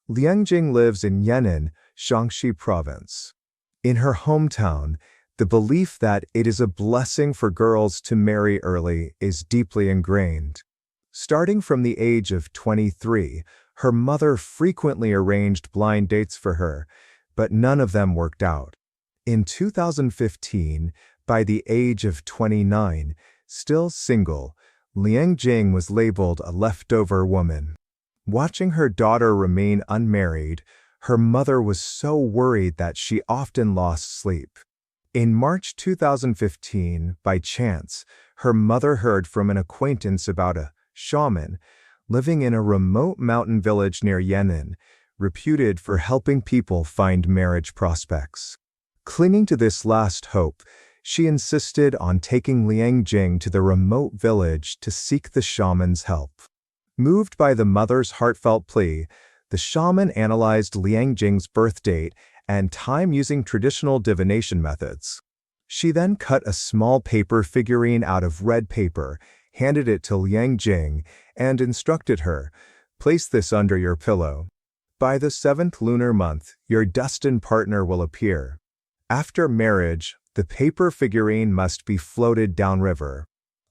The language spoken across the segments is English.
Liang Jing lives in Yan'an, Shaanxi Province. In her hometown, the belief that it is a blessing for girls to marry early is deeply ingrained. Starting from the age of 23, her mother frequently arranged blind dates for her, but none of them worked out. In 2015, by the age of 29, still single, Liang Jing was labeled a leftover woman. Watching her daughter remain unmarried, her mother was so worried that she often lost sleep. In March 2015, by chance, her mother heard from an acquaintance about a shaman living in a remote mountain village near Yan'an, reputed for helping people find marriage prospects. Clinging to this last hope, she insisted on taking Liang Jing to the remote village to seek the shaman's help. Moved by the mother's heartfelt plea, the shaman analyzed Liang Jing's birth date and time using traditional divination methods. She then cut a small paper figurine out of red paper, handed it to Liang Jing, and instructed her, "Place this under your pillow. By the 7th lunar month, your destined partner will appear. After marriage, the paper figurine must be floated downriver."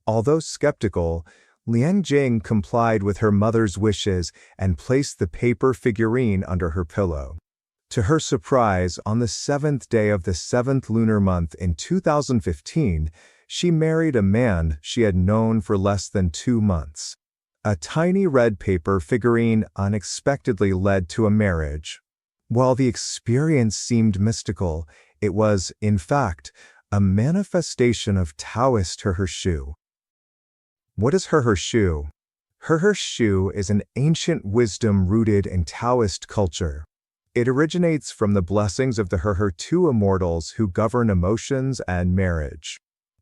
Although skeptical, Liang Jing complied with her mother's wishes and placed the paper figurine under her pillow. To her surprise, on the 7th day of the 7th lunar month in 2015, she married a man she had known for less than 2 months. A tiny red paper figurine unexpectedly led to a marriage. While the experience seemed mystical, it was, in fact, a manifestation of Taoist Hershu. What is Hershu? Hershu is an ancient wisdom rooted in Taoist culture. It originates from the blessings of the two immortals who govern emotions and marriage.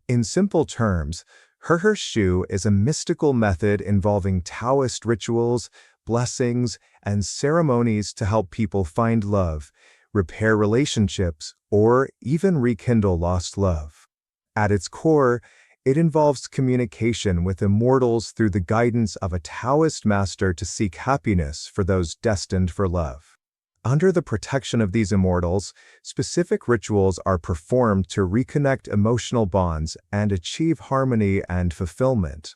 In simple terms, Hershu is a mystical method involving Taoist rituals, blessings, and ceremonies to help people find love, repair relationships, or even rekindle lost love. At its core, it involves communication with immortals through the guidance of a Taoist master to seek happiness for those destined for love. Under the protection of these immortals, specific rituals are performed to reconnect emotional bonds and achieve harmony and fulfillment.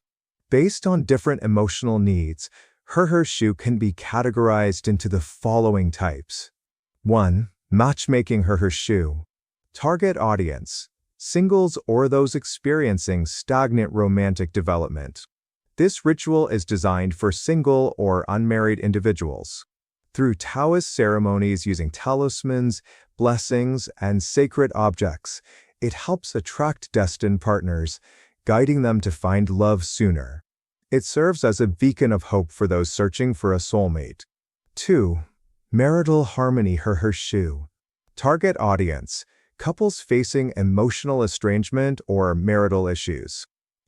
Based on different emotional needs, Hershu can be categorized into the following types. 1. Matchmaking Hershu. Target audience: singles or those experiencing stagnant romantic development. This ritual is designed for single or unmarried individuals. Through Taoist ceremonies using talismans, blessings, and sacred objects, it helps attract destined partners, guiding them to find love sooner. It serves as a beacon of hope for those searching for a soulmate. 2. Marital harmony Hershu. Target audience: couples facing emotional estrangement or marital issues.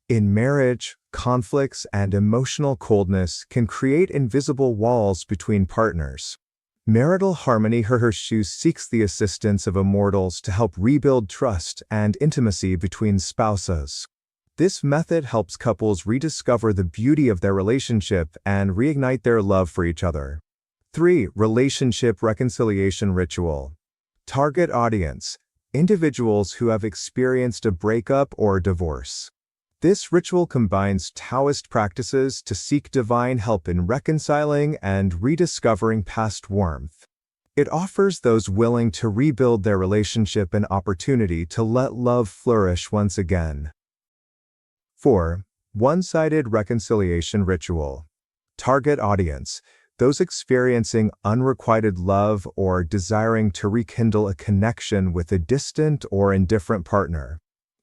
In marriage, conflicts and emotional coldness can create invisible walls between partners. Marital harmony Hershu seeks the assistance of immortals to help rebuild trust and intimacy between spouses. This method helps couples rediscover the beauty of their relationship and reignite their love for each other. 3. Relationship reconciliation ritual. Target audience: individuals who have experienced a breakup or divorce. This ritual combines Taoist practices to seek divine help in reconciling and rediscovering past warmth. It offers those willing to rebuild their relationship an opportunity to let love flourish once again. 4. One-sided reconciliation ritual. Target audience: those experiencing unrequited love or desiring to rekindle a connection with a distant or indifferent partner.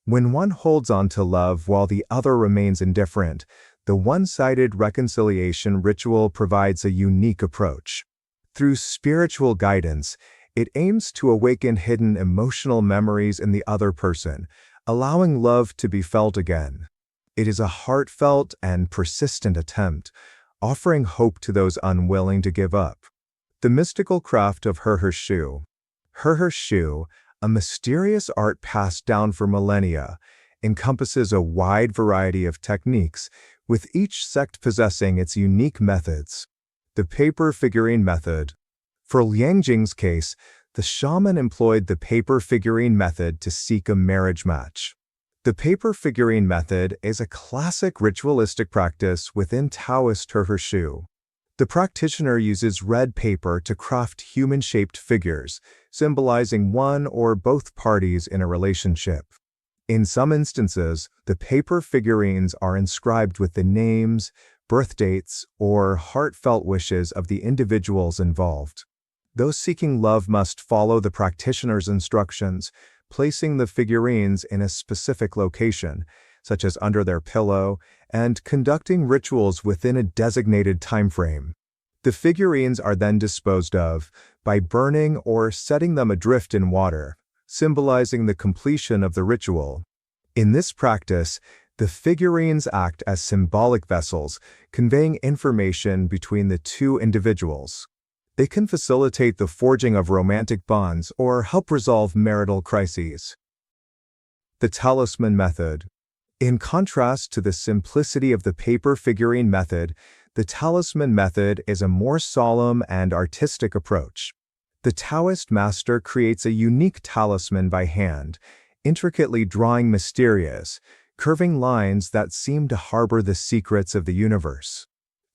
When one holds on to love while the other remains indifferent, the one-sided reconciliation ritual provides a unique approach. Through spiritual guidance, it aims to awaken hidden emotional memories in the other person, allowing love to be felt again. It is a heartfelt and persistent attempt, offering hope to those unwilling to give up. The mystical craft of Hershu. Hershu, a mysterious art passed down for millennia, encompasses a wide variety of techniques, with each sect possessing its unique methods. The paper figurine method. For Liang Jing's case, the shaman employed the paper figurine method to seek a marriage match. The paper figurine method is a classic ritualistic practice within Taoist heartfelt. The practitioner uses red paper to craft human-shaped figures, symbolizing one or both parties in a relationship. In some instances, the paper figurines are inscribed with the names, birth dates, or heartfelt wishes of the individuals involved. Those seeking love must follow the practitioner's instructions, placing the figurines in a specific location, such as under their pillow, and conducting rituals within a designated time frame. The figurines are then disposed of by burning or setting them adrift in water, symbolizing the completion of the ritual. In this practice, the figurines act as symbolic vessels, conveying information between the two individuals. They can facilitate the forging of romantic bonds or help resolve marital crises. The talisman method. In contrast to the simplicity of the paper figurine method, the talisman method is a more solemn and artistic approach. The Taoist master creates a unique talisman by hand, intricately drawing mysterious, curving lines that seem to harbor the secrets of the universe.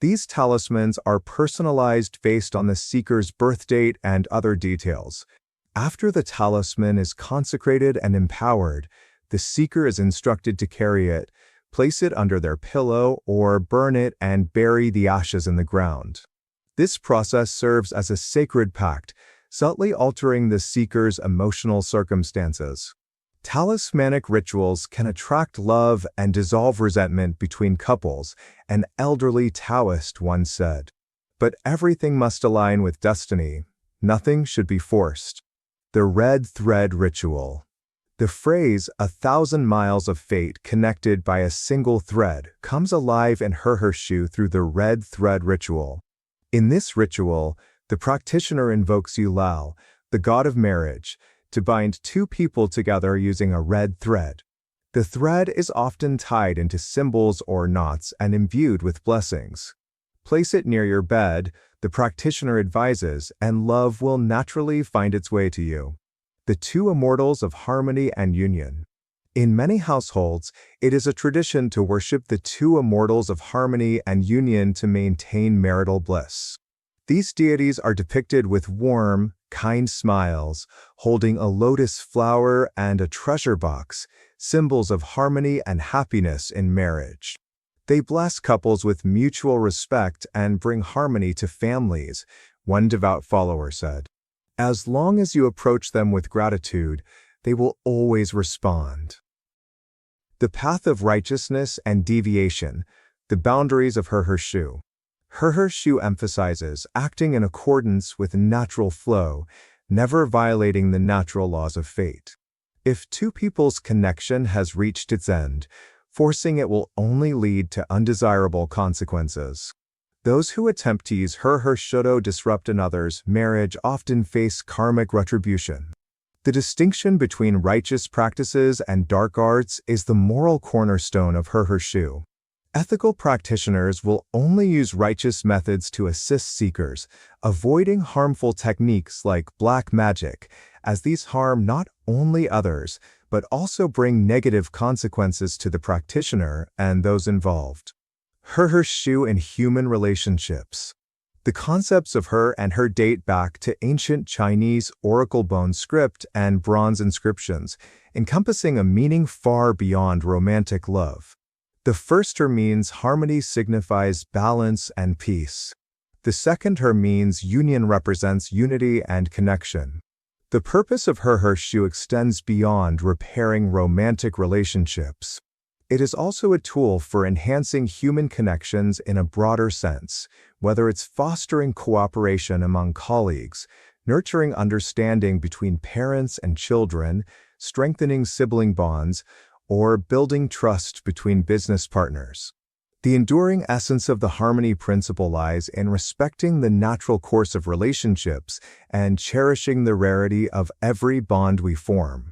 These talismans are personalized based on the seeker's birth date and other details. After the talisman is consecrated and empowered, the seeker is instructed to carry it, place it under their pillow, or burn it and bury the ashes in the ground. This process serves as a sacred pact, subtly altering the seeker's emotional circumstances. Talismanic rituals can attract love and dissolve resentment between couples, an elderly Taoist once said. But everything must align with destiny. Nothing should be forced. The red thread ritual. The phrase, 1,000 miles of fate connected by a single thread, comes alive in heartfelt through the red thread ritual. In this ritual, the practitioner invokes Yulao, the god of marriage, to bind two people together using a red thread. The thread is often tied into symbols or knots and imbued with blessings. Place it near your bed, the practitioner advises, and love will naturally find its way to you. The two immortals of harmony and union. In many households, it is a tradition to worship the two immortals of harmony and union to maintain marital bliss. These deities are depicted with warm, kind smiles, holding a lotus flower and a treasure box, symbols of harmony and happiness in marriage. They bless couples with mutual respect and bring harmony to families, one devout follower said. As long as you approach them with gratitude, they will always respond. The path of righteousness and deviation, the boundaries of heartfelt. Heartfelt emphasizes acting in accordance with natural flow, never violating the natural laws of fate. If two people's connection has reached its end, forcing it will only lead to undesirable consequences. Those who attempt to use heartfelt to disrupt another's marriage often face karmic retribution. The distinction between righteous practices and dark arts is the moral cornerstone of heartfelt. Ethical practitioners will only use righteous methods to assist seekers, avoiding harmful techniques like black magic, as these harm not only others, but also bring negative consequences to the practitioner and those involved. Heartfelt in human relationships. The concepts of her and her date back to ancient Chinese oracle bone script and bronze inscriptions, encompassing a meaning far beyond romantic love. The first her means harmony signifies balance and peace. The second her means union represents unity and connection. The purpose of heartfelt extends beyond repairing romantic relationships. It is also a tool for enhancing human connections in a broader sense, whether it's fostering cooperation among colleagues, nurturing understanding between parents and children, strengthening sibling bonds, or building trust between business partners. The enduring essence of the harmony principle lies in respecting the natural course of relationships and cherishing the rarity of every bond we form.